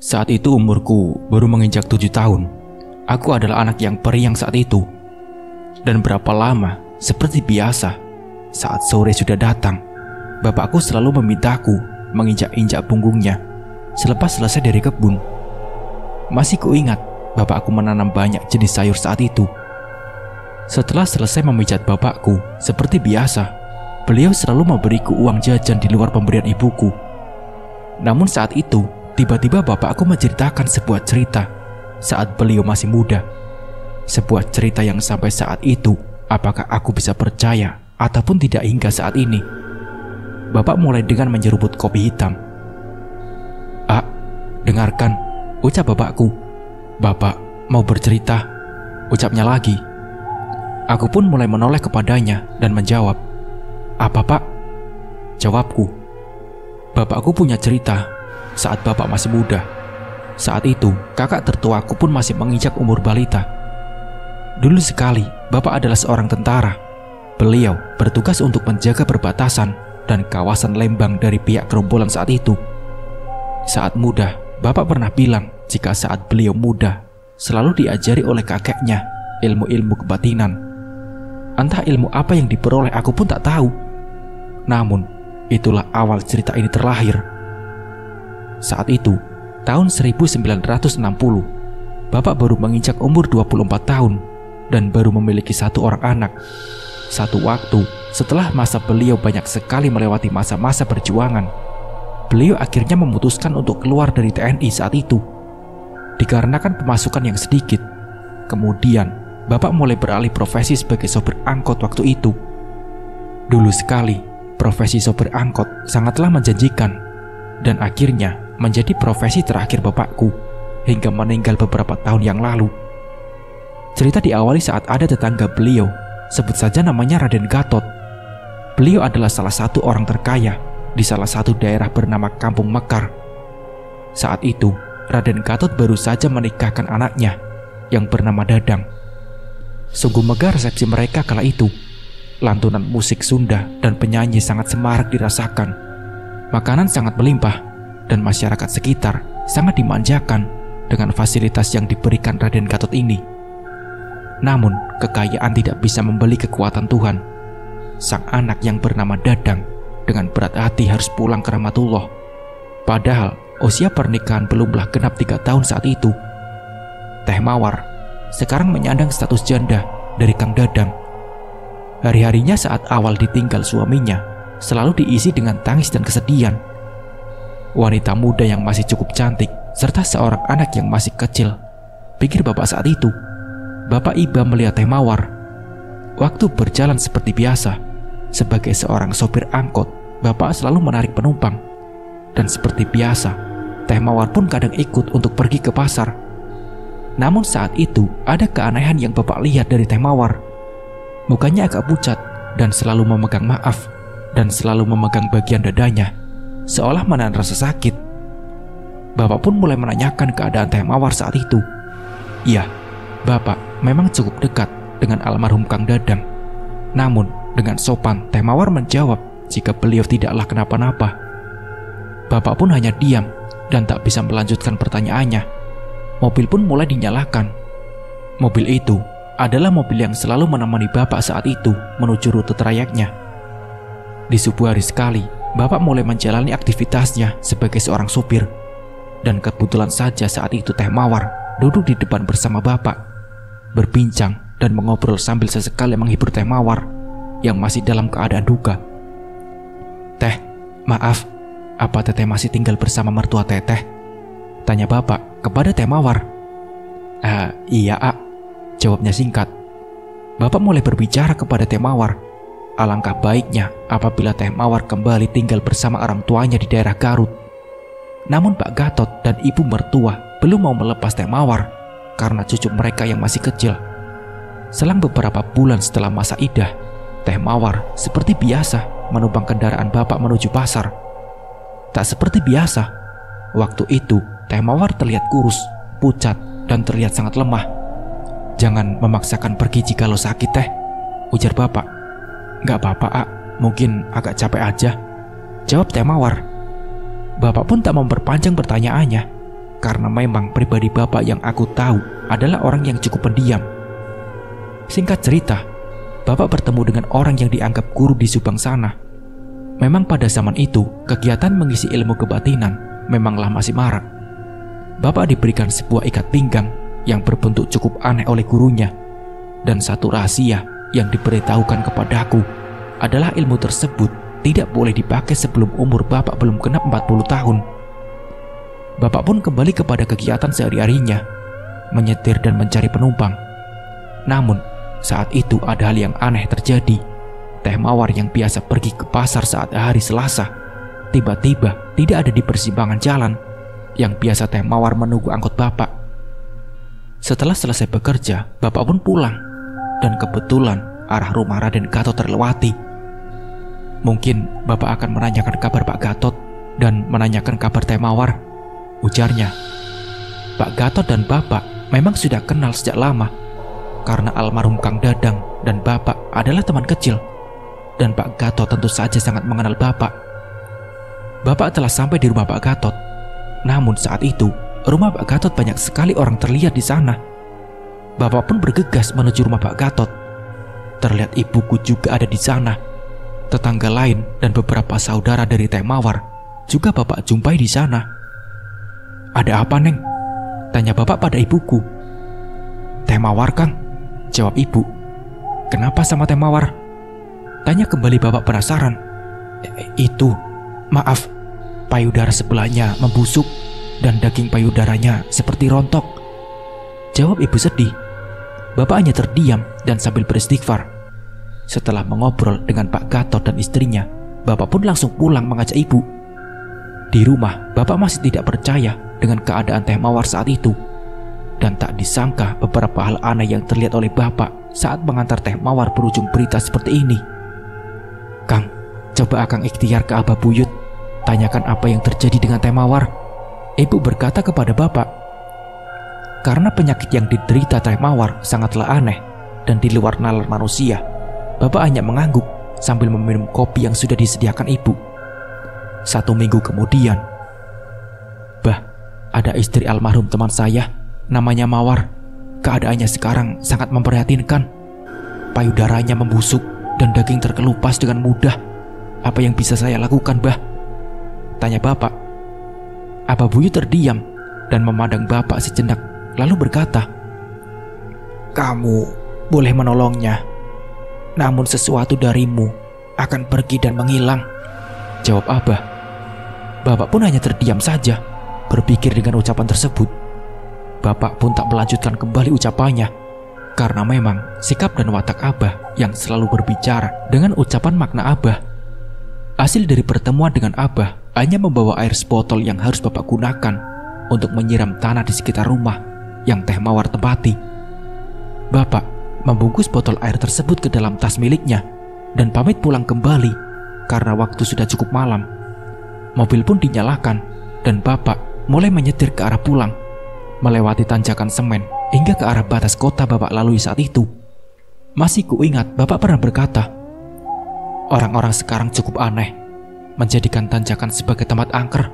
Saat itu umurku baru menginjak 7 tahun. Aku adalah anak yang periang saat itu. Dan berapa lama, seperti biasa, saat sore sudah datang, bapakku selalu memintaku menginjak-injak punggungnya selepas selesai dari kebun. Masih kuingat, bapakku menanam banyak jenis sayur saat itu. Setelah selesai memijat bapakku, seperti biasa, beliau selalu memberiku uang jajan di luar pemberian ibuku. Namun saat itu, tiba-tiba bapakku menceritakan sebuah cerita saat beliau masih muda. Sebuah cerita yang sampai saat itu, apakah aku bisa percaya ataupun tidak hingga saat ini. Bapak mulai dengan menyeruput kopi hitam. "Ah, dengarkan," ucap bapakku. "Bapak mau bercerita," ucapnya lagi. Aku pun mulai menoleh kepadanya dan menjawab. "Apa, Pak?" jawabku. "Bapakku punya cerita saat bapak masih muda. Saat itu, kakak tertuaku pun masih menginjak umur balita. Dulu sekali, bapak adalah seorang tentara. Beliau bertugas untuk menjaga perbatasan dan kawasan Lembang dari pihak gerombolan saat itu. Saat muda, bapak pernah bilang jika saat beliau muda, selalu diajari oleh kakeknya ilmu-ilmu kebatinan. Entah ilmu apa yang diperoleh aku pun tak tahu. Namun, itulah awal cerita ini terlahir. Saat itu, tahun 1960, bapak baru menginjak umur 24 tahun dan baru memiliki 1 orang anak. Satu waktu, setelah masa beliau banyak sekali melewati masa-masa perjuangan, beliau akhirnya memutuskan untuk keluar dari TNI saat itu. Dikarenakan pemasukan yang sedikit, kemudian bapak mulai beralih profesi sebagai sopir angkot waktu itu. Dulu sekali, profesi sopir angkot sangatlah menjanjikan dan akhirnya menjadi profesi terakhir bapakku hingga meninggal beberapa tahun yang lalu. Cerita diawali saat ada tetangga beliau, sebut saja namanya Raden Gatot. Beliau adalah salah satu orang terkaya di salah satu daerah bernama Kampung Mekar. Saat itu, Raden Gatot baru saja menikahkan anaknya yang bernama Dadang. Sungguh megah resepsi mereka kala itu. Lantunan musik Sunda dan penyanyi sangat semarak dirasakan. Makanan sangat melimpah dan masyarakat sekitar sangat dimanjakan dengan fasilitas yang diberikan Raden Gatot ini. Namun, kekayaan tidak bisa membeli kekuatan Tuhan. Sang anak yang bernama Dadang dengan berat hati harus pulang ke rahmatullah. Padahal usia pernikahan belumlah genap 3 tahun saat itu. Teh Mawar sekarang menyandang status janda dari Kang Dadang. Hari-harinya saat awal ditinggal suaminya selalu diisi dengan tangis dan kesedihan. Wanita muda yang masih cukup cantik serta seorang anak yang masih kecil, pikir bapak saat itu. Bapak iba melihat Teh Mawar. Waktu berjalan seperti biasa. Sebagai seorang sopir angkot, bapak selalu menarik penumpang. Dan seperti biasa, Teh Mawar pun kadang ikut untuk pergi ke pasar. Namun saat itu ada keanehan yang bapak lihat dari Teh Mawar. Mukanya agak pucat dan selalu memegang maaf dan selalu memegang bagian dadanya, seolah menahan rasa sakit. Bapak pun mulai menanyakan keadaan Teh Mawar saat itu. Iya, bapak memang cukup dekat dengan almarhum Kang Dadang. Namun dengan sopan Teh Mawar menjawab jika beliau tidaklah kenapa-napa. Bapak pun hanya diam dan tak bisa melanjutkan pertanyaannya. Mobil pun mulai dinyalakan. Mobil itu adalah mobil yang selalu menemani bapak saat itu menuju rute trayeknya. Di subuh hari sekali, bapak mulai menjalani aktivitasnya sebagai seorang supir. Dan kebetulan saja saat itu Teh Mawar duduk di depan bersama bapak, berbincang dan mengobrol sambil sesekali menghibur Teh Mawar yang masih dalam keadaan duka. "Teh, maaf, apa teteh masih tinggal bersama mertua teteh?" tanya bapak kepada Teh Mawar. Iya, A," jawabnya singkat. Bapak mulai berbicara kepada Teh Mawar. Alangkah baiknya apabila Teh Mawar kembali tinggal bersama orang tuanya di daerah Garut. Namun Pak Gatot dan ibu mertua belum mau melepas Teh Mawar karena cucu mereka yang masih kecil. Selang beberapa bulan setelah masa idah, Teh Mawar seperti biasa menumpang kendaraan bapak menuju pasar. Tak seperti biasa, waktu itu Teh Mawar terlihat kurus, pucat, dan terlihat sangat lemah. "Jangan memaksakan pergi jika lo sakit, Teh," ujar bapak. "Gak apa-apa, A, mungkin agak capek aja," jawab Teh Mawar. Bapak pun tak memperpanjang pertanyaannya. karena memang pribadi bapak yang aku tahu adalah orang yang cukup pendiam. Singkat cerita, bapak bertemu dengan orang yang dianggap guru di Subang sana. Memang pada zaman itu, kegiatan mengisi ilmu kebatinan memanglah masih marak. Bapak diberikan sebuah ikat pinggang yang berbentuk cukup aneh oleh gurunya. Dan satu rahasia yang diberitahukan kepadaku adalah ilmu tersebut tidak boleh dipakai sebelum umur bapak belum genap 40 tahun. Bapak pun kembali kepada kegiatan sehari-harinya, menyetir dan mencari penumpang. Namun, saat itu ada hal yang aneh terjadi. Teh Mawar yang biasa pergi ke pasar saat hari Selasa, tiba-tiba tidak ada di persimpangan jalan yang biasa Teh Mawar menunggu angkot bapak. Setelah selesai bekerja, bapak pun pulang, dan kebetulan arah rumah Raden Gatot terlewati. Mungkin bapak akan menanyakan kabar Pak Gatot dan menanyakan kabar Teh Mawar, ujarnya. Pak Gatot dan bapak memang sudah kenal sejak lama, karena almarhum Kang Dadang dan bapak adalah teman kecil, dan Pak Gatot tentu saja sangat mengenal bapak. Bapak telah sampai di rumah Pak Gatot. Namun saat itu, rumah Pak Gatot banyak sekali orang terlihat di sana. Bapak pun bergegas menuju rumah Pak Gatot. Terlihat ibuku juga ada di sana. Tetangga lain dan beberapa saudara dari Teh Mawar juga bapak jumpai di sana. "Ada apa, Neng?" tanya bapak pada ibuku. "Teh Mawar, Kang," jawab ibu. "Kenapa sama Teh Mawar?" tanya kembali bapak penasaran. Itu, maaf, payudara sebelahnya membusuk dan daging payudaranya seperti rontok," jawab ibu sedih. Bapak hanya terdiam dan sambil beristighfar. Setelah mengobrol dengan Pak Gatot dan istrinya, bapak pun langsung pulang mengajak ibu. Di rumah, bapak masih tidak percaya dengan keadaan Teh Mawar saat itu. Dan tak disangka beberapa hal aneh yang terlihat oleh bapak saat mengantar Teh Mawar berujung berita seperti ini. "Kang, coba Akang ikhtiar ke Abah Buyut, tanyakan apa yang terjadi dengan Teh Mawar," ibu berkata kepada bapak. Karena penyakit yang diderita Teh Mawar sangatlah aneh dan di luar nalar manusia, bapak hanya mengangguk sambil meminum kopi yang sudah disediakan ibu. 1 minggu kemudian, "Bah, ada istri almarhum teman saya, namanya Mawar. Keadaannya sekarang sangat memprihatinkan. Payudaranya membusuk dan daging terkelupas dengan mudah. Apa yang bisa saya lakukan, Bah?" tanya bapak. Abah Buyut terdiam dan memandang bapak sejenak, lalu berkata, "Kamu boleh menolongnya, namun sesuatu darimu akan pergi dan menghilang," jawab Abah. Bapak pun hanya terdiam saja, berpikir dengan ucapan tersebut. Bapak pun tak melanjutkan kembali ucapannya, karena memang sikap dan watak Abah yang selalu berbicara dengan ucapan makna Abah. Hasil dari pertemuan dengan Abah hanya membawa air sebotol yang harus bapak gunakan untuk menyiram tanah di sekitar rumah yang Teh Mawar tempati. Bapak membungkus botol air tersebut ke dalam tas miliknya dan pamit pulang kembali karena waktu sudah cukup malam. Mobil pun dinyalakan dan bapak mulai menyetir ke arah pulang, melewati tanjakan semen hingga ke arah batas kota bapak lalui saat itu. Masih kuingat bapak pernah berkata, "Orang-orang sekarang cukup aneh, menjadikan tanjakan sebagai tempat angker.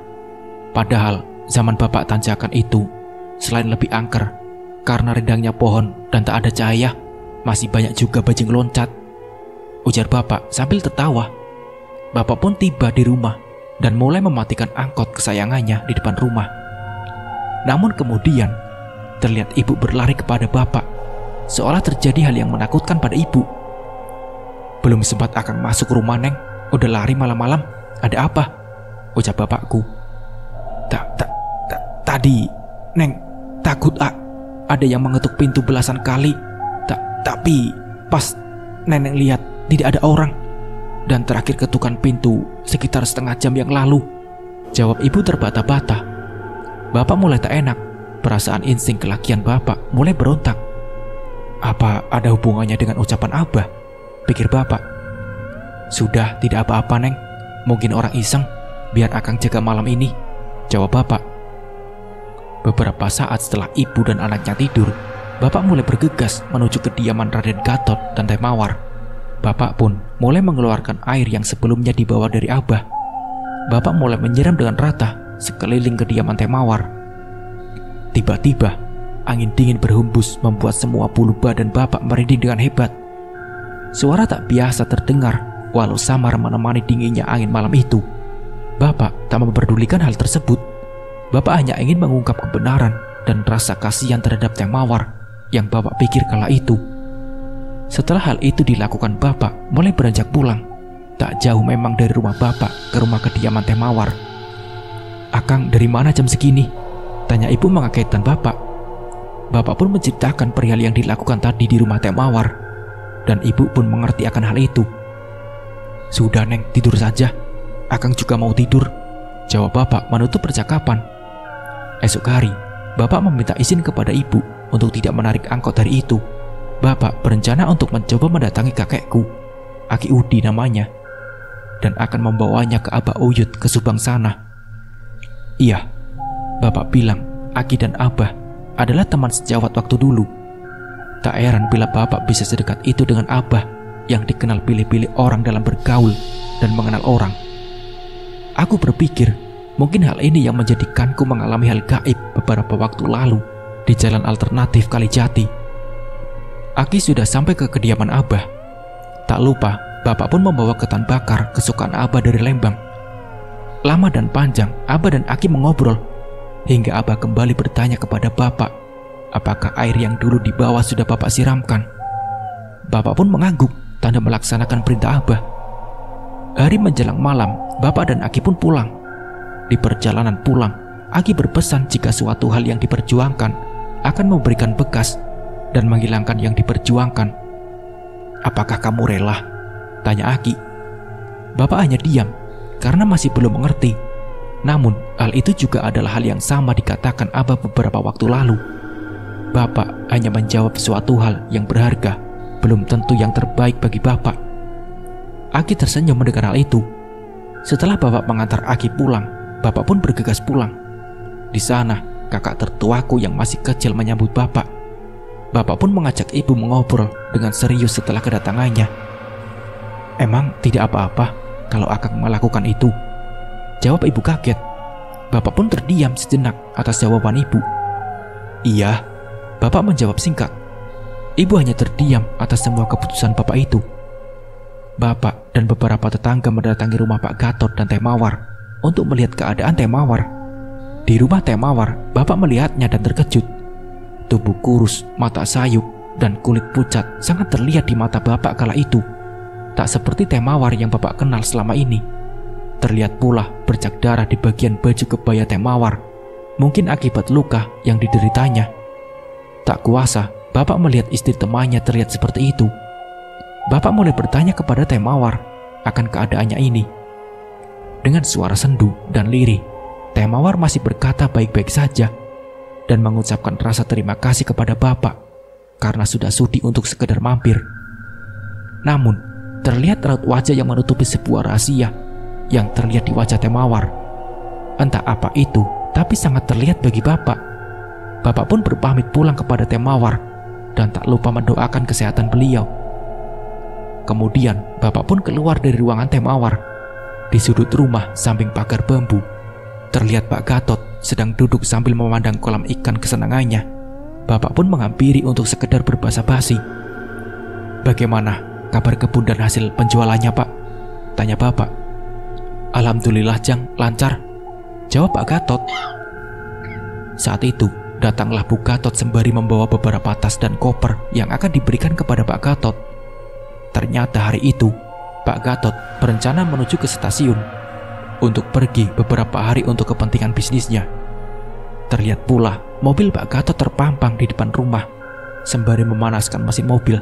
Padahal zaman bapak tanjakan itu selain lebih angker karena rendangnya pohon dan tak ada cahaya, masih banyak juga bajing loncat," ujar bapak sambil tertawa. Bapak pun tiba di rumah dan mulai mematikan angkot kesayangannya di depan rumah. Namun kemudian terlihat ibu berlari kepada bapak, seolah terjadi hal yang menakutkan pada ibu. "Belum sempat Akang masuk rumah, Neng, udah lari malam-malam. Ada apa?" ucap bapakku. Tadi, Neng, takut ada yang mengetuk pintu belasan kali. Tapi pas Nenek lihat tidak ada orang. Dan terakhir ketukan pintu sekitar setengah jam yang lalu," jawab ibu terbata-bata. Bapak mulai tak enak. Perasaan insting kelakian bapak mulai berontak. Apa ada hubungannya dengan ucapan Abah? Pikir bapak. "Sudah, tidak apa-apa, Neng. Mungkin orang iseng. Biar Akang jaga malam ini," jawab bapak. Beberapa saat setelah ibu dan anaknya tidur, bapak mulai bergegas menuju kediaman Raden Gatot dan Teh Mawar. Bapak pun mulai mengeluarkan air yang sebelumnya dibawa dari Abah. Bapak mulai menyiram dengan rata sekeliling kediaman Teh Mawar. Tiba-tiba, angin dingin berhembus membuat semua bulu badan bapak merinding dengan hebat. Suara tak biasa terdengar, walau samar menemani dinginnya angin malam itu. Bapak tak memperdulikan hal tersebut. Bapak hanya ingin mengungkap kebenaran dan rasa kasihan terhadap Teh Mawar yang bapak pikir kala itu. Setelah hal itu dilakukan, bapak mulai beranjak pulang. Tak jauh memang dari rumah bapak ke rumah kediaman Teh Mawar. "Akang dari mana jam segini?" tanya ibu mengagetkan bapak. Bapak pun menceritakan perihal yang dilakukan tadi di rumah Teh Mawar, dan ibu pun mengerti akan hal itu. "Sudah Neng, tidur saja. Akang juga mau tidur," jawab bapak menutup percakapan. Esok hari, bapak meminta izin kepada ibu untuk tidak menarik angkot hari itu. Bapak berencana untuk mencoba mendatangi kakekku, Aki Udi namanya, dan akan membawanya ke Abah Uyut ke Subang sana. Iya, bapak bilang Aki dan Abah adalah teman sejawat waktu dulu. Tak heran bila bapak bisa sedekat itu dengan Abah yang dikenal pilih-pilih orang dalam bergaul dan mengenal orang. Aku berpikir mungkin hal ini yang menjadikanku mengalami hal gaib beberapa waktu lalu di jalan alternatif Kalijati. Aki sudah sampai ke kediaman Abah. Tak lupa, bapak pun membawa ketan bakar kesukaan Abah dari Lembang. Lama dan panjang, Abah dan Aki mengobrol, hingga Abah kembali bertanya kepada bapak, apakah air yang dulu dibawa sudah bapak siramkan. Bapak pun mengangguk, tanda melaksanakan perintah Abah. Hari menjelang malam, bapak dan Aki pun pulang. Di perjalanan pulang, Aki berpesan jika suatu hal yang diperjuangkan akan memberikan bekas dan menghilangkan yang diperjuangkan. "Apakah kamu rela?" tanya Aki. Bapak hanya diam karena masih belum mengerti. Namun hal itu juga adalah hal yang sama dikatakan Abah beberapa waktu lalu. Bapak hanya menjawab suatu hal yang berharga belum tentu yang terbaik bagi bapak. Aki tersenyum mendengar hal itu. Setelah bapak mengantar Aki pulang, bapak pun bergegas pulang. Di sana, kakak tertuaku yang masih kecil menyambut bapak. Bapak pun mengajak ibu mengobrol dengan serius setelah kedatangannya. "Emang tidak apa-apa kalau Akang melakukan itu?" jawab ibu kaget. Bapak pun terdiam sejenak atas jawaban ibu. "Iya," bapak menjawab singkat. Ibu hanya terdiam atas semua keputusan bapak itu. Bapak dan beberapa tetangga mendatangi rumah Pak Gatot dan Teh Mawar untuk melihat keadaan Teh Mawar. Di rumah Teh Mawar, bapak melihatnya dan terkejut. Tubuh kurus, mata sayup, dan kulit pucat sangat terlihat di mata bapak kala itu. Tak seperti Teh Mawar yang bapak kenal selama ini. Terlihat pula bercak darah di bagian baju kebaya Teh Mawar, mungkin akibat luka yang dideritanya. Tak kuasa, bapak melihat istri temannya terlihat seperti itu. Bapak mulai bertanya kepada Teh Mawar akan keadaannya ini. Dengan suara sendu dan lirih, Teh Mawar masih berkata baik-baik saja dan mengucapkan rasa terima kasih kepada bapak karena sudah sudi untuk sekedar mampir. Namun, terlihat raut wajah yang menutupi sebuah rahasia yang terlihat di wajah Teh Mawar. Entah apa itu, tapi sangat terlihat bagi bapak. Bapak pun berpamit pulang kepada Teh Mawar dan tak lupa mendoakan kesehatan beliau. Kemudian, bapak pun keluar dari ruangan Teh Mawar. Di sudut rumah samping pagar bambu, terlihat Pak Gatot sedang duduk sambil memandang kolam ikan kesenangannya. Bapak pun menghampiri untuk sekedar berbasa-basi. "Bagaimana kabar kebun dan hasil penjualannya, Pak?" tanya bapak. "Alhamdulillah Jang, lancar," jawab Pak Gatot. Saat itu, datanglah Bu Gatot sembari membawa beberapa tas dan koper yang akan diberikan kepada Pak Gatot. Ternyata hari itu, Pak Gatot berencana menuju ke stasiun untuk pergi beberapa hari untuk kepentingan bisnisnya. Terlihat pula mobil Pak Gatot terpampang di depan rumah sembari memanaskan mesin mobil.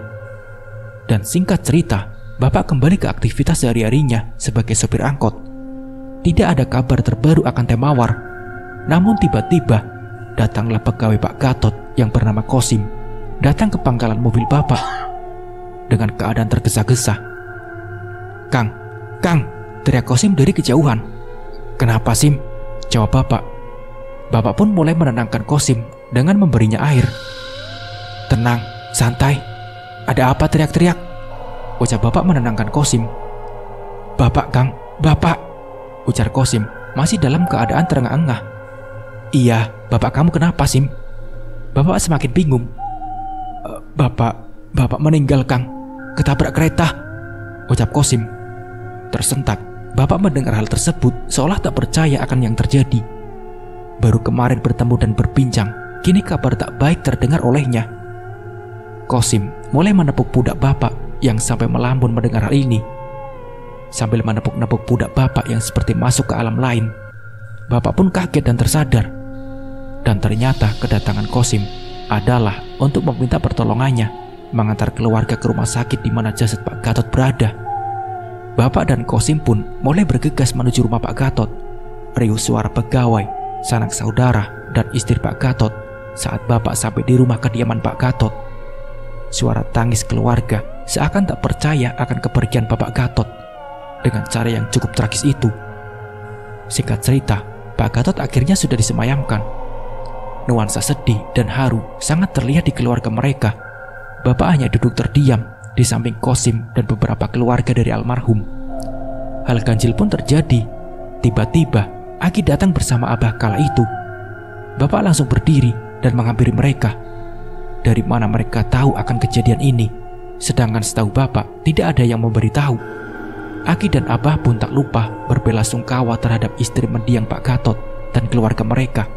Dan singkat cerita, bapak kembali ke aktivitas sehari-harinya sebagai sopir angkot. Tidak ada kabar terbaru akan Teh Mawar. Namun tiba-tiba datanglah pegawai Pak Gatot yang bernama Kosim datang ke pangkalan mobil bapak dengan keadaan tergesa-gesa. Kang, teriak Kosim dari kejauhan. "Kenapa, Sim?" jawab bapak. Bapak pun mulai menenangkan Kosim dengan memberinya air. "Tenang, santai. Ada apa teriak-teriak?" ujar bapak menenangkan Kosim. "Bapak, Kang, bapak," ujar Kosim masih dalam keadaan terengah-engah. "Iya, bapak kamu kenapa, Sim?" Bapak semakin bingung. Bapak meninggal, Kang. Ketabrak kereta," ucap Kosim. Tersentak, Bapak mendengar hal tersebut seolah tak percaya akan yang terjadi. Baru kemarin bertemu dan berbincang, kini kabar tak baik terdengar olehnya. Kosim mulai menepuk pundak Bapak yang sampai melambun mendengar hal ini. Sambil menepuk-nepuk pundak Bapak yang seperti masuk ke alam lain, Bapak pun kaget dan tersadar. Dan ternyata kedatangan Kosim adalah untuk meminta pertolongannya mengantar keluarga ke rumah sakit di mana jasad Pak Gatot berada. Bapak dan Kosim pun mulai bergegas menuju rumah Pak Gatot. Riuh suara pegawai, sanak saudara, dan istri Pak Gatot saat Bapak sampai di rumah kediaman Pak Gatot. Suara tangis keluarga seakan tak percaya akan kepergian Bapak Gatot dengan cara yang cukup tragis itu. Singkat cerita, Pak Gatot akhirnya sudah disemayamkan. Nuansa sedih dan haru sangat terlihat di keluarga mereka. Bapak hanya duduk terdiam di samping Kosim dan beberapa keluarga dari almarhum. Hal ganjil pun terjadi. Tiba-tiba Aki datang bersama Abah kala itu. Bapak langsung berdiri dan menghampiri mereka. Dari mana mereka tahu akan kejadian ini? Sedangkan setahu Bapak tidak ada yang memberitahu. Aki dan Abah pun tak lupa berbelasungkawa terhadap istri mendiang Pak Gatot dan keluarga mereka.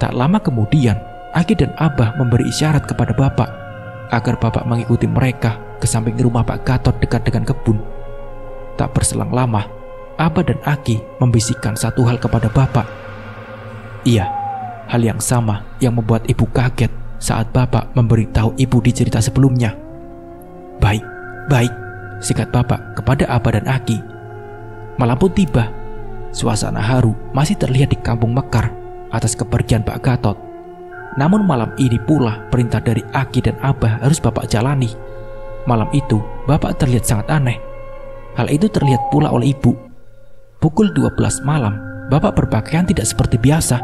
Tak lama kemudian, Aki dan Abah memberi isyarat kepada Bapak agar Bapak mengikuti mereka ke samping rumah Pak Gatot dekat dengan kebun. Tak berselang lama, Abah dan Aki membisikkan satu hal kepada Bapak. Iya, hal yang sama yang membuat ibu kaget saat Bapak memberitahu ibu di cerita sebelumnya. Baik, singkat Bapak kepada Abah dan Aki. Malam pun tiba. Suasana haru masih terlihat di kampung Mekar atas kepergian Pak Gatot. Namun malam ini pula perintah dari Aki dan Abah harus Bapak jalani. Malam itu Bapak terlihat sangat aneh. Hal itu terlihat pula oleh ibu. Pukul 12 malam, Bapak berpakaian tidak seperti biasa.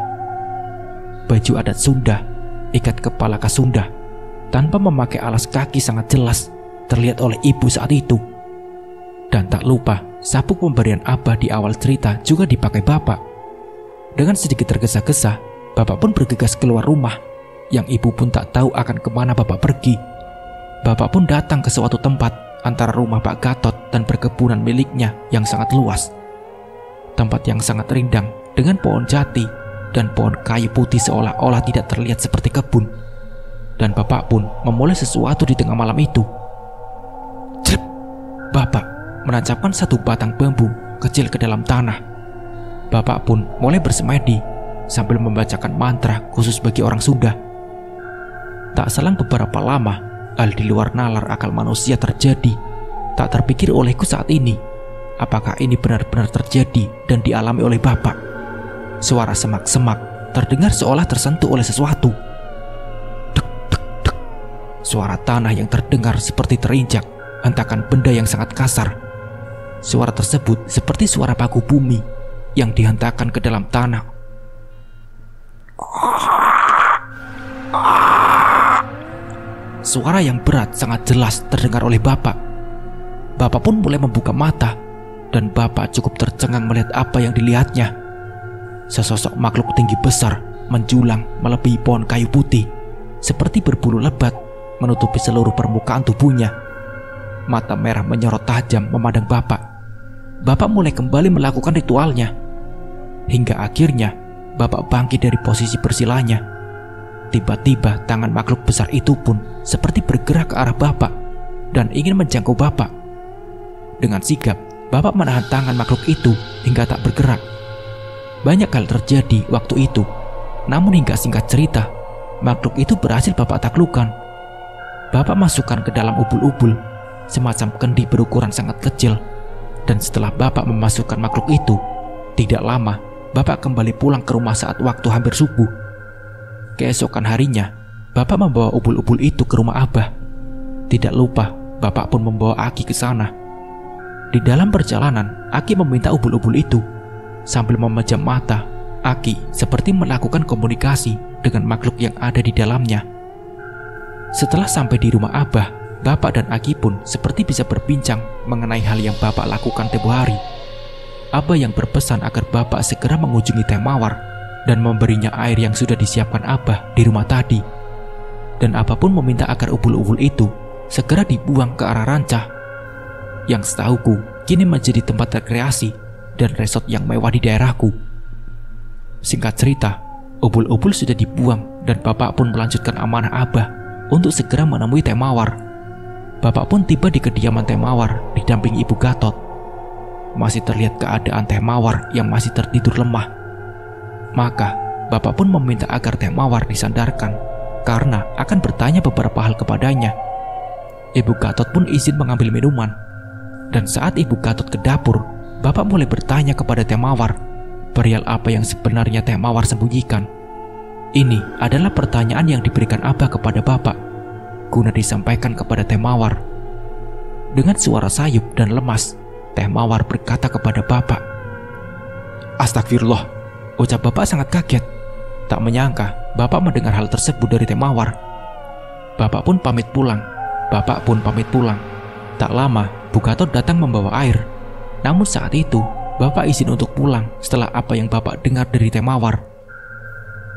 Baju adat Sunda, ikat kepala khas Sunda, tanpa memakai alas kaki sangat jelas terlihat oleh ibu saat itu. Dan tak lupa, sabuk pemberian Abah di awal cerita juga dipakai Bapak. Dengan sedikit tergesa-gesa, Bapak pun bergegas keluar rumah, yang ibu pun tak tahu akan kemana Bapak pergi. Bapak pun datang ke suatu tempat antara rumah Pak Gatot dan perkebunan miliknya yang sangat luas. Tempat yang sangat rindang dengan pohon jati dan pohon kayu putih seolah-olah tidak terlihat seperti kebun. Dan Bapak pun memulai sesuatu di tengah malam itu. Cep! Bapak menancapkan satu batang bambu kecil ke dalam tanah. Bapak pun mulai bersemedi sambil membacakan mantra khusus bagi orang Sunda. Tak selang beberapa lama, hal di luar nalar akal manusia terjadi. Tak terpikir olehku saat ini, apakah ini benar-benar terjadi dan dialami oleh Bapak. Suara semak-semak terdengar seolah tersentuh oleh sesuatu. Dek, dek, dek. Suara tanah yang terdengar seperti terinjak hentakan benda yang sangat kasar. Suara tersebut seperti suara paku bumi yang dihentakkan ke dalam tanah. Suara yang berat sangat jelas terdengar oleh Bapak. Bapak pun mulai membuka mata, dan Bapak cukup tercengang melihat apa yang dilihatnya. Sesosok makhluk tinggi besar menjulang melebihi pohon kayu putih, seperti berbulu lebat menutupi seluruh permukaan tubuhnya. Mata merah menyorot tajam memandang Bapak. Bapak mulai kembali melakukan ritualnya. Hingga akhirnya Bapak bangkit dari posisi bersilanya. Tiba-tiba tangan makhluk besar itu pun seperti bergerak ke arah Bapak dan ingin menjangkau Bapak. Dengan sigap, Bapak menahan tangan makhluk itu hingga tak bergerak. Banyak hal terjadi waktu itu. Namun hingga singkat cerita, makhluk itu berhasil Bapak taklukkan. Bapak masukkan ke dalam ubul-ubul, semacam kendi berukuran sangat kecil. Dan setelah Bapak memasukkan makhluk itu, tidak lama Bapak kembali pulang ke rumah saat waktu hampir subuh. Keesokan harinya, Bapak membawa ubul-ubul itu ke rumah Abah. Tidak lupa, Bapak pun membawa Aki ke sana. Di dalam perjalanan, Aki meminta ubul-ubul itu. Sambil memejam mata, Aki seperti melakukan komunikasi dengan makhluk yang ada di dalamnya. Setelah sampai di rumah Abah, Bapak dan Aki pun seperti bisa berbincang mengenai hal yang Bapak lakukan tempo hari. Abah yang berpesan agar Bapak segera mengunjungi Teh Mawar dan memberinya air yang sudah disiapkan Abah di rumah tadi. Dan Abah pun meminta agar ubul-ubul itu segera dibuang ke arah Rancah, yang setauku kini menjadi tempat rekreasi dan resort yang mewah di daerahku. Singkat cerita, ubul-ubul sudah dibuang dan Bapak pun melanjutkan amanah Abah untuk segera menemui Teh Mawar. Bapak pun tiba di kediaman Teh Mawar didampingi Ibu Gatot. Masih terlihat keadaan Teh Mawar yang masih tertidur lemah. Maka Bapak pun meminta agar Teh Mawar disandarkan karena akan bertanya beberapa hal kepadanya. Ibu Gatot pun izin mengambil minuman. Dan saat Ibu Gatot ke dapur, Bapak mulai bertanya kepada Teh Mawar perihal apa yang sebenarnya Teh Mawar sembunyikan. Ini adalah pertanyaan yang diberikan Abah kepada Bapak guna disampaikan kepada Teh Mawar. Dengan suara sayup dan lemas, Teh Mawar berkata kepada Bapak, "Astagfirullah," ucap Bapak sangat kaget. Tak menyangka Bapak mendengar hal tersebut dari Teh Mawar. Bapak pun pamit pulang. Tak lama, Bu Gatot datang membawa air. Namun saat itu, Bapak izin untuk pulang setelah apa yang Bapak dengar dari Teh Mawar.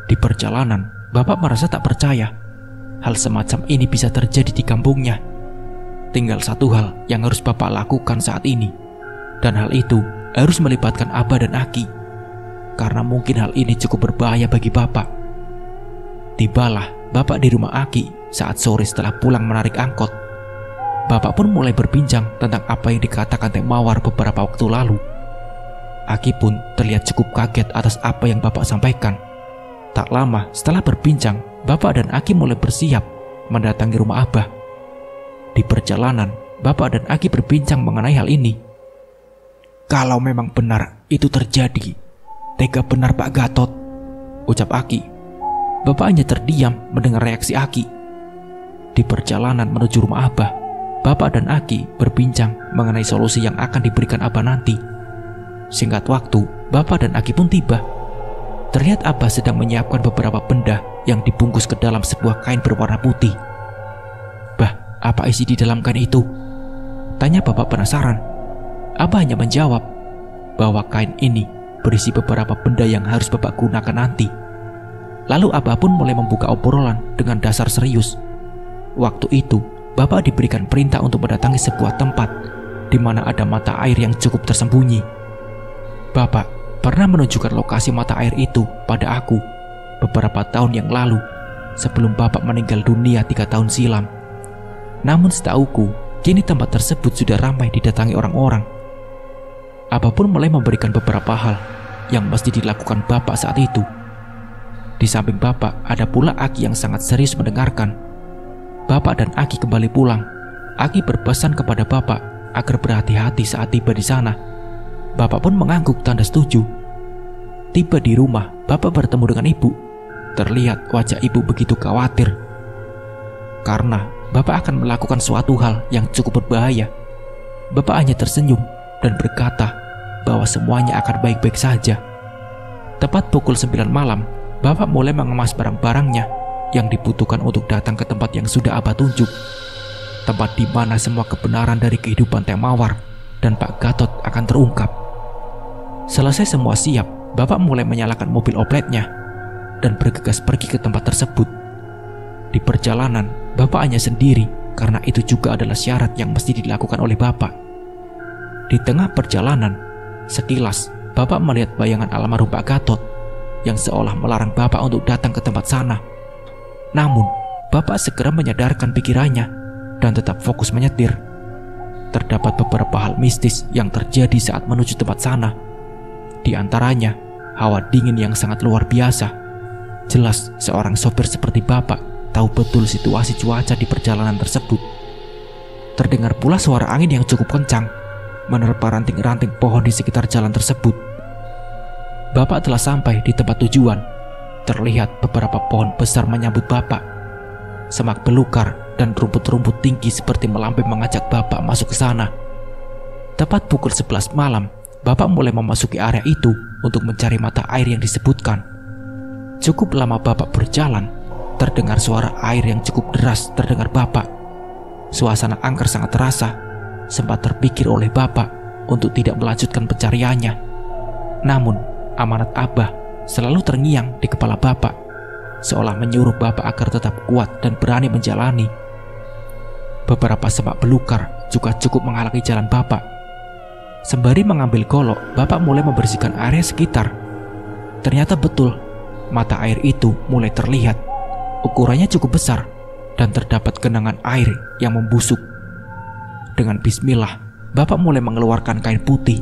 Di perjalanan, Bapak merasa tak percaya hal semacam ini bisa terjadi di kampungnya. Tinggal satu hal yang harus Bapak lakukan saat ini, dan hal itu harus melibatkan Abah dan Aki, karena mungkin hal ini cukup berbahaya bagi Bapak. Tibalah Bapak di rumah Aki saat sore setelah pulang menarik angkot. Bapak pun mulai berbincang tentang apa yang dikatakan Teh Mawar beberapa waktu lalu. Aki pun terlihat cukup kaget atas apa yang Bapak sampaikan. Tak lama setelah berbincang, Bapak dan Aki mulai bersiap mendatangi rumah Abah. Di perjalanan, Bapak dan Aki berbincang mengenai hal ini. "Kalau memang benar itu terjadi, tega benar Pak Gatot," ucap Aki. Bapak hanya terdiam mendengar reaksi Aki. Di perjalanan menuju rumah Abah, Bapak dan Aki berbincang mengenai solusi yang akan diberikan Abah nanti. Singkat waktu, Bapak dan Aki pun tiba. Terlihat Abah sedang menyiapkan beberapa benda yang dibungkus ke dalam sebuah kain berwarna putih. "Bah, apa isi di dalam kain itu?" tanya Bapak penasaran. Abah hanya menjawab bahwa kain ini berisi beberapa benda yang harus Bapak gunakan nanti. Lalu Abah pun mulai membuka obrolan dengan dasar serius. Waktu itu, Bapak diberikan perintah untuk mendatangi sebuah tempat di mana ada mata air yang cukup tersembunyi. Bapak pernah menunjukkan lokasi mata air itu pada aku beberapa tahun yang lalu sebelum Bapak meninggal dunia 3 tahun silam. Namun setauku, kini tempat tersebut sudah ramai didatangi orang-orang. Abah pun mulai memberikan beberapa hal yang mesti dilakukan Bapak saat itu. Di samping Bapak ada pula Aki yang sangat serius mendengarkan. Bapak dan Aki kembali pulang. Aki berpesan kepada Bapak agar berhati-hati saat tiba di sana. Bapak pun mengangguk tanda setuju. Tiba di rumah, Bapak bertemu dengan Ibu. Terlihat wajah Ibu begitu khawatir karena Bapak akan melakukan suatu hal yang cukup berbahaya. Bapak hanya tersenyum dan berkata bahwa semuanya akan baik-baik saja. Tepat pukul 9 malam, Bapak mulai mengemas barang-barangnya yang dibutuhkan untuk datang ke tempat yang sudah Abah tunjuk. Tempat di mana semua kebenaran dari kehidupan Teh Mawar dan Pak Gatot akan terungkap. Selesai semua siap, Bapak mulai menyalakan mobil opletnya dan bergegas pergi ke tempat tersebut. Di perjalanan, Bapak hanya sendiri karena itu juga adalah syarat yang mesti dilakukan oleh Bapak. Di tengah perjalanan, sekilas Bapak melihat bayangan almarhum Pak Gatot yang seolah melarang Bapak untuk datang ke tempat sana. Namun, Bapak segera menyadarkan pikirannya dan tetap fokus menyetir. Terdapat beberapa hal mistis yang terjadi saat menuju tempat sana. Di antaranya, hawa dingin yang sangat luar biasa. Jelas seorang sopir seperti Bapak tahu betul situasi cuaca di perjalanan tersebut. Terdengar pula suara angin yang cukup kencang menerpa ranting-ranting pohon di sekitar jalan tersebut. Bapak telah sampai di tempat tujuan. Terlihat beberapa pohon besar menyambut Bapak. Semak belukar dan rumput-rumput tinggi seperti melambai mengajak Bapak masuk ke sana. Tepat pukul 11 malam, Bapak mulai memasuki area itu untuk mencari mata air yang disebutkan. Cukup lama Bapak berjalan, terdengar suara air yang cukup deras terdengar Bapak. Suasana angker sangat terasa. Sempat terpikir oleh Bapak untuk tidak melanjutkan pencariannya. Namun, amanat Abah selalu terngiang di kepala Bapak, seolah menyuruh Bapak agar tetap kuat dan berani menjalani. Beberapa semak belukar juga cukup menghalangi jalan Bapak. Sembari mengambil golok, Bapak mulai membersihkan area sekitar. Ternyata betul, mata air itu mulai terlihat. Ukurannya cukup besar dan terdapat genangan air yang membusuk. Dengan bismillah, Bapak mulai mengeluarkan kain putih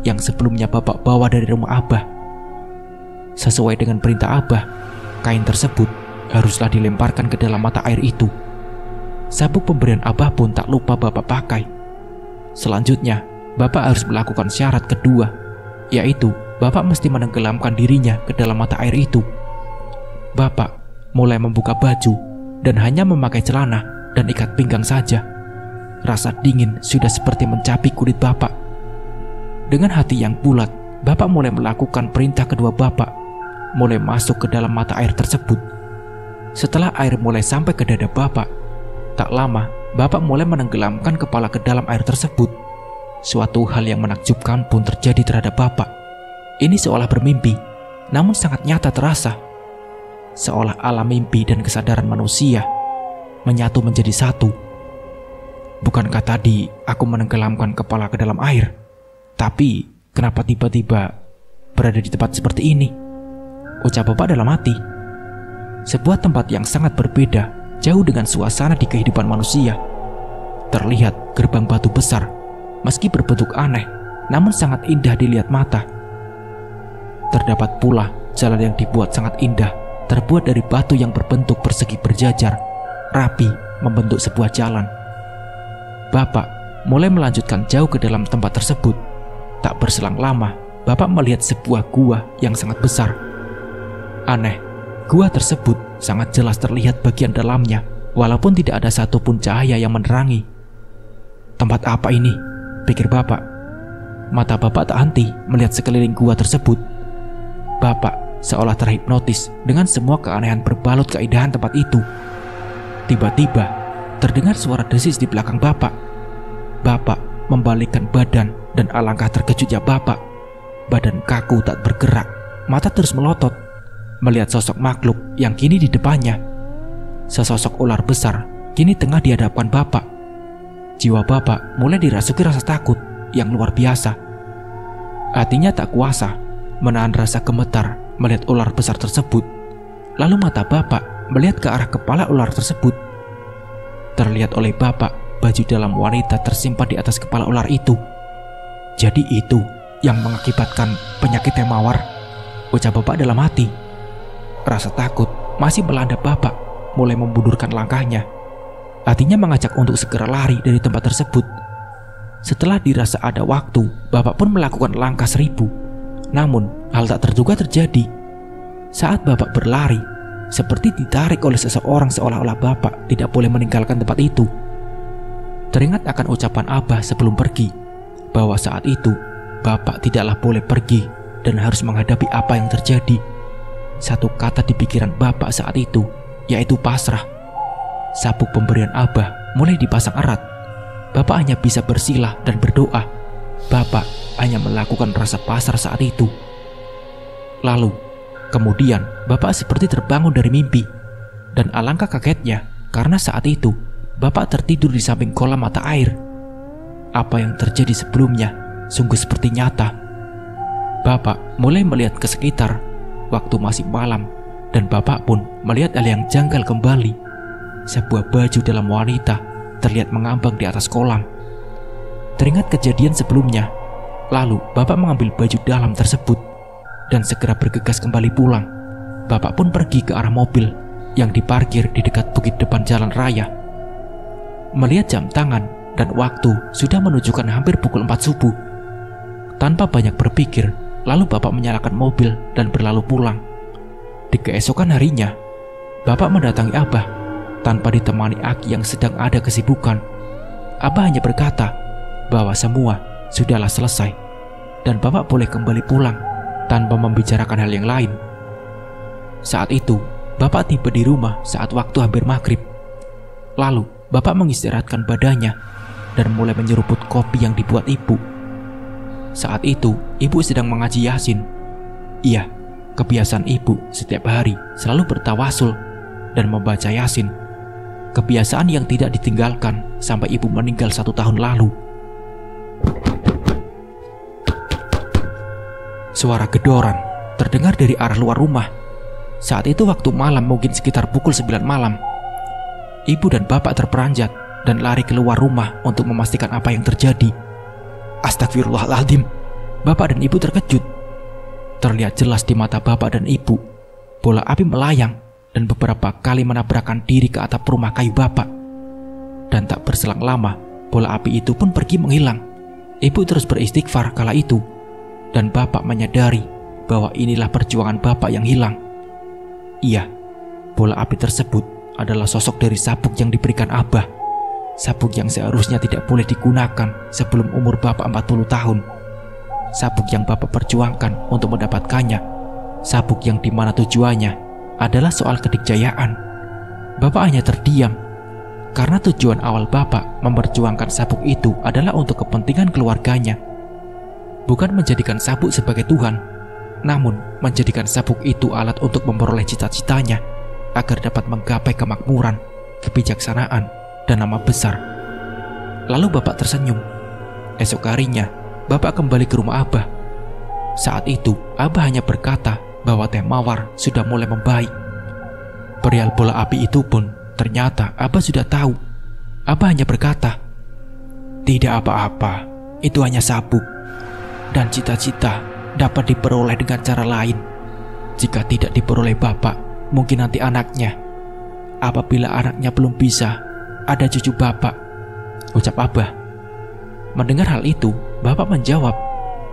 yang sebelumnya Bapak bawa dari rumah Abah. Sesuai dengan perintah Abah, kain tersebut haruslah dilemparkan ke dalam mata air itu. Sabuk pemberian Abah pun tak lupa Bapak pakai. Selanjutnya, Bapak harus melakukan syarat kedua, yaitu Bapak mesti menenggelamkan dirinya ke dalam mata air itu. Bapak mulai membuka baju dan hanya memakai celana dan ikat pinggang saja. Rasa dingin sudah seperti mencapi kulit Bapak. Dengan hati yang bulat, Bapak mulai melakukan perintah kedua Bapak, mulai masuk ke dalam mata air tersebut. Setelah air mulai sampai ke dada Bapak, tak lama Bapak mulai menenggelamkan kepala ke dalam air tersebut. Suatu hal yang menakjubkan pun terjadi terhadap Bapak. Ini seolah bermimpi, namun sangat nyata terasa. Seolah alam mimpi dan kesadaran manusia menyatu menjadi satu. Bukankah tadi aku menenggelamkan kepala ke dalam air? Tapi kenapa tiba-tiba berada di tempat seperti ini? Ucap Bapak dalam hati. Sebuah tempat yang sangat berbeda, jauh dengan suasana di kehidupan manusia. Terlihat gerbang batu besar, meski berbentuk aneh, namun sangat indah dilihat mata. Terdapat pula jalan yang dibuat sangat indah, terbuat dari batu yang berbentuk persegi berjajar, rapi membentuk sebuah jalan. Bapak mulai melanjutkan jauh ke dalam tempat tersebut. Tak berselang lama, Bapak melihat sebuah gua yang sangat besar. Aneh, gua tersebut sangat jelas terlihat bagian dalamnya, walaupun tidak ada satupun cahaya yang menerangi. Tempat apa ini? Pikir Bapak. Mata Bapak tak henti melihat sekeliling gua tersebut. Bapak seolah terhipnotis dengan semua keanehan berbalut keindahan tempat itu. Tiba-tiba terdengar suara desis di belakang Bapak. Bapak membalikkan badan dan alangkah terkejutnya Bapak. Badan kaku tak bergerak, mata terus melotot melihat sosok makhluk yang kini di depannya. Sesosok ular besar kini tengah di hadapan Bapak. Jiwa Bapak mulai dirasuki rasa takut yang luar biasa. Hatinya tak kuasa menahan rasa gemetar melihat ular besar tersebut. Lalu mata Bapak melihat ke arah kepala ular tersebut. Terlihat oleh Bapak baju dalam wanita tersimpan di atas kepala ular itu. Jadi itu yang mengakibatkan penyakit temawar, ucap Bapak dalam hati. Rasa takut masih melanda Bapak, mulai membundurkan langkahnya. Hatinya mengajak untuk segera lari dari tempat tersebut. Setelah dirasa ada waktu, Bapak pun melakukan langkah 1000. Namun, hal tak terduga terjadi. Saat Bapak berlari, seperti ditarik oleh seseorang seolah-olah Bapak tidak boleh meninggalkan tempat itu. Teringat akan ucapan Abah sebelum pergi, bahwa saat itu Bapak tidaklah boleh pergi dan harus menghadapi apa yang terjadi. Satu kata di pikiran Bapak saat itu, yaitu pasrah. Sabuk pemberian Abah mulai dipasang erat. Bapak hanya bisa bersilah dan berdoa. Bapak hanya melakukan rasa pasrah saat itu. Lalu, kemudian Bapak seperti terbangun dari mimpi. Dan alangkah kagetnya karena saat itu Bapak tertidur di samping kolam mata air. Apa yang terjadi sebelumnya sungguh seperti nyata. Bapak mulai melihat ke sekitar. Waktu masih malam, dan Bapak pun melihat hal yang janggal kembali. Sebuah baju dalam wanita terlihat mengambang di atas kolam. Teringat kejadian sebelumnya, lalu Bapak mengambil baju dalam tersebut dan segera bergegas kembali pulang. Bapak pun pergi ke arah mobil yang diparkir di dekat bukit depan jalan raya. Melihat jam tangan dan waktu sudah menunjukkan hampir pukul 4 subuh. Tanpa banyak berpikir, lalu Bapak menyalakan mobil dan berlalu pulang. Di keesokan harinya, Bapak mendatangi Abah tanpa ditemani Aki yang sedang ada kesibukan. Abah hanya berkata bahwa semua sudahlah selesai dan Bapak boleh kembali pulang tanpa membicarakan hal yang lain. Saat itu, Bapak tiba di rumah saat waktu hampir maghrib. Lalu, Bapak mengistirahatkan badannya dan mulai menyeruput kopi yang dibuat ibu. Saat itu, ibu sedang mengaji Yasin. Iya, kebiasaan ibu setiap hari selalu bertawasul dan membaca Yasin. Kebiasaan yang tidak ditinggalkan sampai ibu meninggal 1 tahun lalu. Suara gedoran terdengar dari arah luar rumah. Saat itu waktu malam, mungkin sekitar pukul 9 malam. Ibu dan bapak terperanjat dan lari keluar rumah untuk memastikan apa yang terjadi. Astagfirullahaladzim, bapak dan ibu terkejut. Terlihat jelas di mata bapak dan ibu, bola api melayang dan beberapa kali menabrakkan diri ke atap rumah kayu bapak. Dan tak berselang lama, bola api itu pun pergi menghilang. Ibu terus beristighfar kala itu, dan bapak menyadari bahwa inilah perjuangan bapak yang hilang. Iya, bola api tersebut adalah sosok dari sabuk yang diberikan Abah. Sabuk yang seharusnya tidak boleh digunakan sebelum umur bapak 40 tahun. Sabuk yang bapak perjuangkan untuk mendapatkannya. Sabuk yang dimana tujuannya adalah soal kedikjayaan. Bapak hanya terdiam karena tujuan awal bapak memperjuangkan sabuk itu adalah untuk kepentingan keluarganya. Bukan menjadikan sabuk sebagai Tuhan, namun menjadikan sabuk itu alat untuk memperoleh cita-citanya agar dapat menggapai kemakmuran, kebijaksanaan, dan nama besar. Lalu bapak tersenyum. Esok harinya, bapak kembali ke rumah Abah. Saat itu, Abah hanya berkata bahwa teh mawar sudah mulai membaik. Perihal bola api itu pun, ternyata Abah sudah tahu. Abah hanya berkata, "Tidak apa-apa, itu hanya sabuk. Dan cita-cita dapat diperoleh dengan cara lain. Jika tidak diperoleh bapak, mungkin nanti anaknya. Apabila anaknya belum bisa, ada cucu bapak," ucap Abah. Mendengar hal itu, bapak menjawab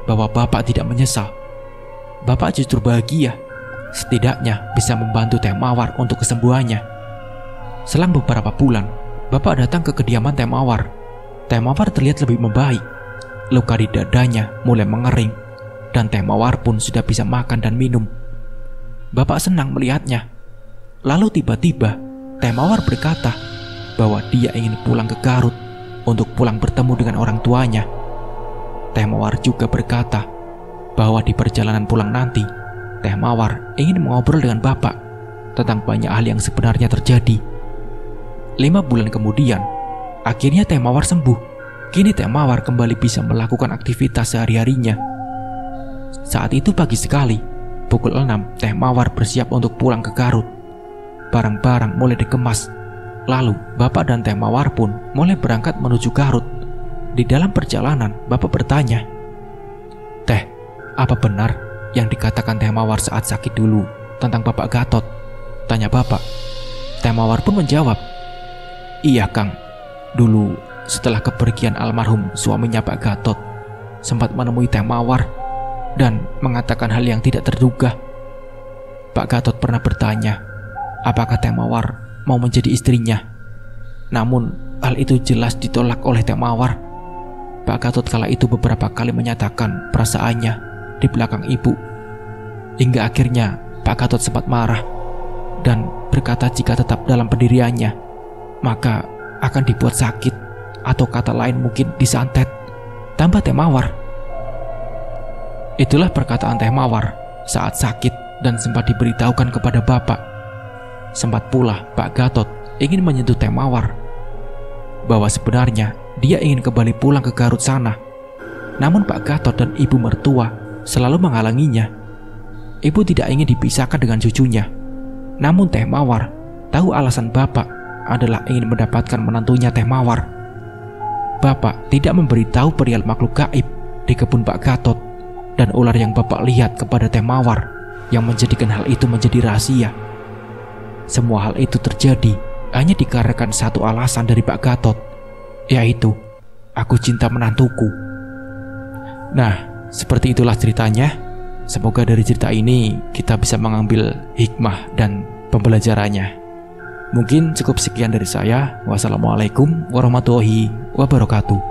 bahwa bapak tidak menyesal. Bapak justru bahagia, setidaknya bisa membantu teh mawar untuk kesembuhannya. Selang beberapa bulan, bapak datang ke kediaman teh mawar. Teh mawar terlihat lebih membaik. Luka di dadanya mulai mengering, dan teh mawar pun sudah bisa makan dan minum. Bapak senang melihatnya. Lalu tiba-tiba teh mawar berkata bahwa dia ingin pulang ke Garut untuk pulang bertemu dengan orang tuanya. Teh mawar juga berkata bahwa di perjalanan pulang nanti, teh mawar ingin mengobrol dengan bapak tentang banyak hal yang sebenarnya terjadi. 5 bulan kemudian, akhirnya teh mawar sembuh. Kini teh mawar kembali bisa melakukan aktivitas sehari-harinya. Saat itu pagi sekali, pukul 6, teh mawar bersiap untuk pulang ke Garut. Barang-barang mulai dikemas. Lalu bapak dan teh mawar pun mulai berangkat menuju Garut. Di dalam perjalanan, bapak bertanya, "Teh, apa benar yang dikatakan teh mawar saat sakit dulu tentang bapak Gatot?" tanya bapak. Teh mawar pun menjawab, "Iya Kang, dulu setelah kepergian almarhum suaminya Pak Gatot, sempat menemui teh mawar dan mengatakan hal yang tidak terduga. Pak Gatot pernah bertanya apakah teh mawar mau menjadi istrinya. Namun hal itu jelas ditolak oleh teh mawar. Pak Gatot kala itu beberapa kali menyatakan perasaannya di belakang ibu. Hingga akhirnya Pak Gatot sempat marah dan berkata jika tetap dalam pendiriannya, maka akan dibuat sakit, atau kata lain mungkin disantet, tambah teh mawar." Itulah perkataan teh mawar saat sakit dan sempat diberitahukan kepada bapak. Sempat pula Pak Gatot ingin menyentuh teh mawar bahwa sebenarnya dia ingin kembali pulang ke Garut sana. Namun Pak Gatot dan ibu mertua selalu menghalanginya. Ibu tidak ingin dipisahkan dengan cucunya. Namun teh mawar tahu alasan bapak adalah ingin mendapatkan menantunya teh mawar. Bapak tidak memberitahu perihal makhluk gaib di kebun Pak Gatot dan ular yang bapak lihat kepada teh mawar yang menjadikan hal itu menjadi rahasia. Semua hal itu terjadi hanya dikarenakan satu alasan dari Pak Gatot, yaitu aku cinta menantuku. Nah, seperti itulah ceritanya. Semoga dari cerita ini kita bisa mengambil hikmah dan pembelajarannya. Mungkin cukup sekian dari saya. Wassalamualaikum warahmatullahi wabarakatuh.